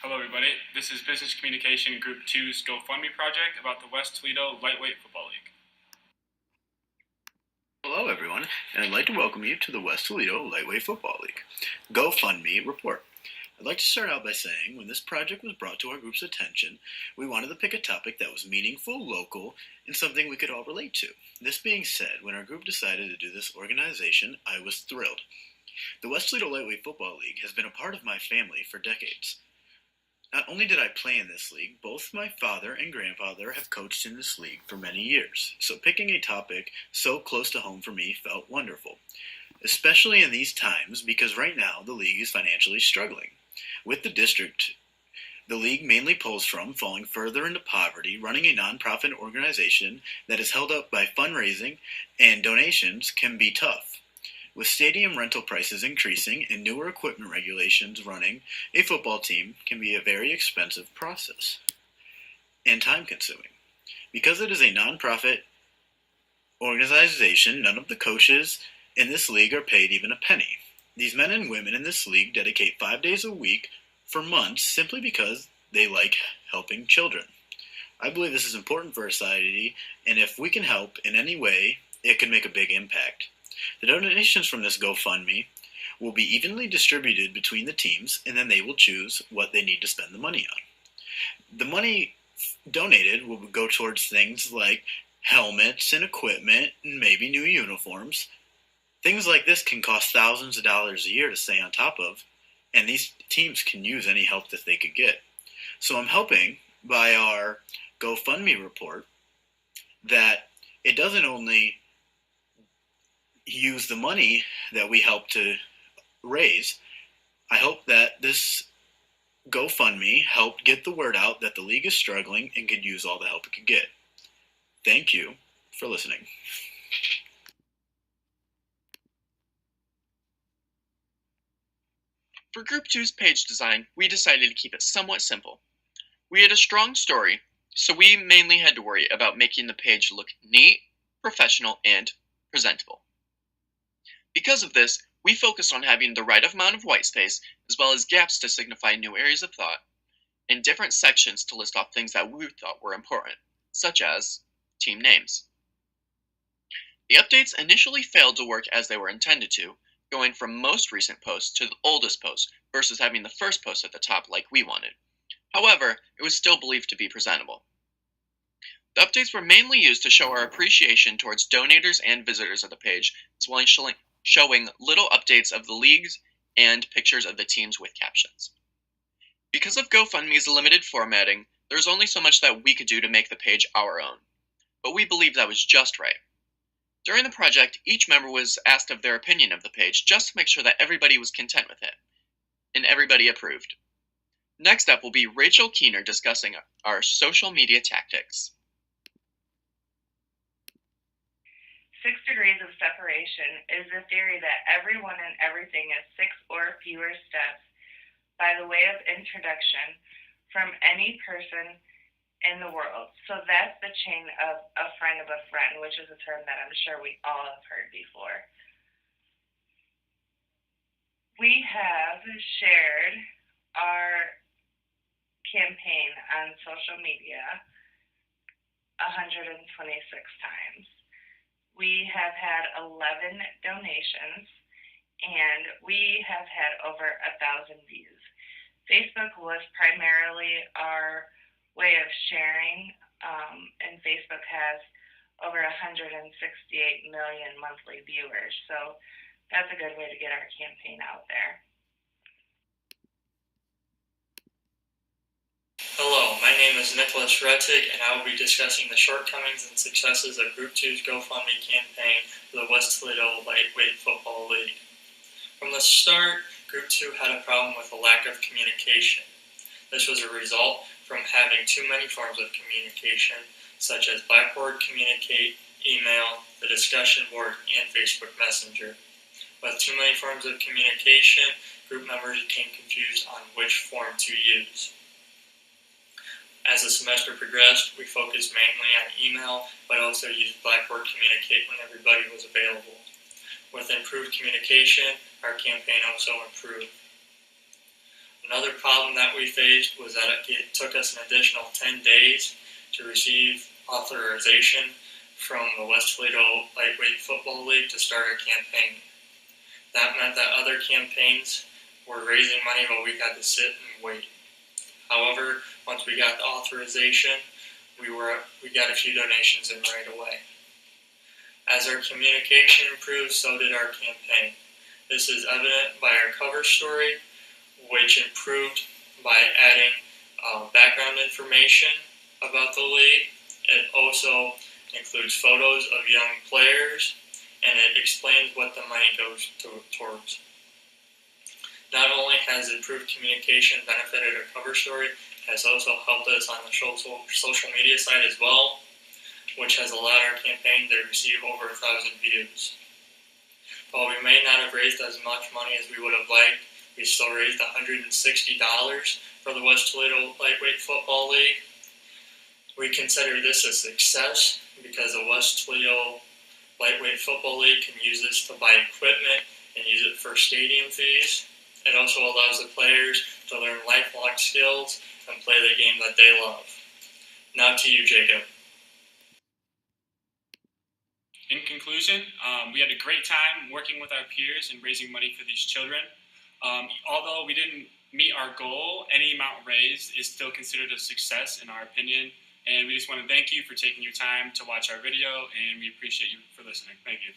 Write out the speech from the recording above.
Hello, everybody. This is Business Communication Group 2's GoFundMe project about the West Toledo Lightweight Football League. Hello, everyone, and I'd like to welcome you to the West Toledo Lightweight Football League GoFundMe report. I'd like to start out by saying when this project was brought to our group's attention, we wanted to pick a topic that was meaningful, local, and something we could all relate to. This being said, when our group decided to do this organization, I was thrilled. The West Toledo Lightweight Football League has been a part of my family for decades. Not only did I play in this league, both my father and grandfather have coached in this league for many years, so picking a topic so close to home for me felt wonderful. Especially in these times, because right now the league is financially struggling. With the district, the league mainly pulls from falling further into poverty, running a nonprofit organization that is held up by fundraising and donations can be tough. With stadium rental prices increasing and newer equipment regulations running, a football team can be a very expensive process and time-consuming. Because it is a non-profit organization, none of the coaches in this league are paid even a penny. These men and women in this league dedicate 5 days a week for months simply because they like helping children. I believe this is important for our society, and if we can help in any way, it can make a big impact. The donations from this GoFundMe will be evenly distributed between the teams, and then they will choose what they need to spend the money on. The money donated will go towards things like helmets and equipment and maybe new uniforms. Things like this can cost thousands of dollars a year to stay on top of, and these teams can use any help that they could get. So I'm hoping by our GoFundMe report that it doesn't only use the money that we help to raise. I hope that this GoFundMe helped get the word out that the league is struggling and could use all the help it could get. Thank you for listening. For Group 2's page design, we decided to keep it somewhat simple. We had a strong story, so we mainly had to worry about making the page look neat, professional, and presentable. Because of this, we focused on having the right amount of white space, as well as gaps to signify new areas of thought, and different sections to list off things that we thought were important, such as team names. The updates initially failed to work as they were intended to, going from most recent posts to the oldest post versus having the first post at the top like we wanted. However, it was still believed to be presentable. The updates were mainly used to show our appreciation towards donators and visitors of the page, as well as showing little updates of the leagues and pictures of the teams with captions. Because of GoFundMe's limited formatting, there's only so much that we could do to make the page our own, but we believe that was just right. During the project, each member was asked of their opinion of the page just to make sure that everybody was content with it, and everybody approved. Next up will be Rachel Keener discussing our social media tactics. 6 degrees of separation is the theory that everyone and everything is 6 or fewer steps by the way of introduction from any person in the world. So that's the chain of a friend of a friend, which is a term that I'm sure we all have heard before. We have shared our campaign on social media 126 times. We have had 11 donations, and we have had over 1,000 views. Facebook was primarily our way of sharing, and Facebook has over 168 million monthly viewers, so that's a good way to get our campaign out there. Hello, my name is Nicholas Rettig, and I will be discussing the shortcomings and successes of Group 2's GoFundMe campaign for the West Toledo Lightweight Football League. From the start, Group 2 had a problem with a lack of communication. This was a result from having too many forms of communication, such as Blackboard Communicate, email, the discussion board, and Facebook Messenger. With too many forms of communication, group members became confused on which form to use. As the semester progressed, we focused mainly on email, but also used Blackboard Communicate when everybody was available. With improved communication, our campaign also improved. Another problem that we faced was that it took us an additional 10 days to receive authorization from the West Toledo Lightweight Football League to start our campaign. That meant that other campaigns were raising money while we had to sit and wait. However, once we got the authorization, we got a few donations in right away. As our communication improved, so did our campaign. This is evident by our cover story, which improved by adding background information about the league. It also includes photos of young players, and it explains what the money goes towards. Not only has improved communication benefited our cover story, it has also helped us on the social media side as well, which has allowed our campaign to receive over 1,000 views. While we may not have raised as much money as we would have liked, we still raised $160 for the West Toledo Lightweight Football League. We consider this a success because the West Toledo Lightweight Football League can use this to buy equipment and use it for stadium fees. It also allows the players to learn lifelong skills and play the game that they love. Now to you, Jacob. In conclusion, we had a great time working with our peers and raising money for these children. Although we didn't meet our goal, any amount raised is still considered a success in our opinion. And we just want to thank you for taking your time to watch our video, and we appreciate you for listening. Thank you.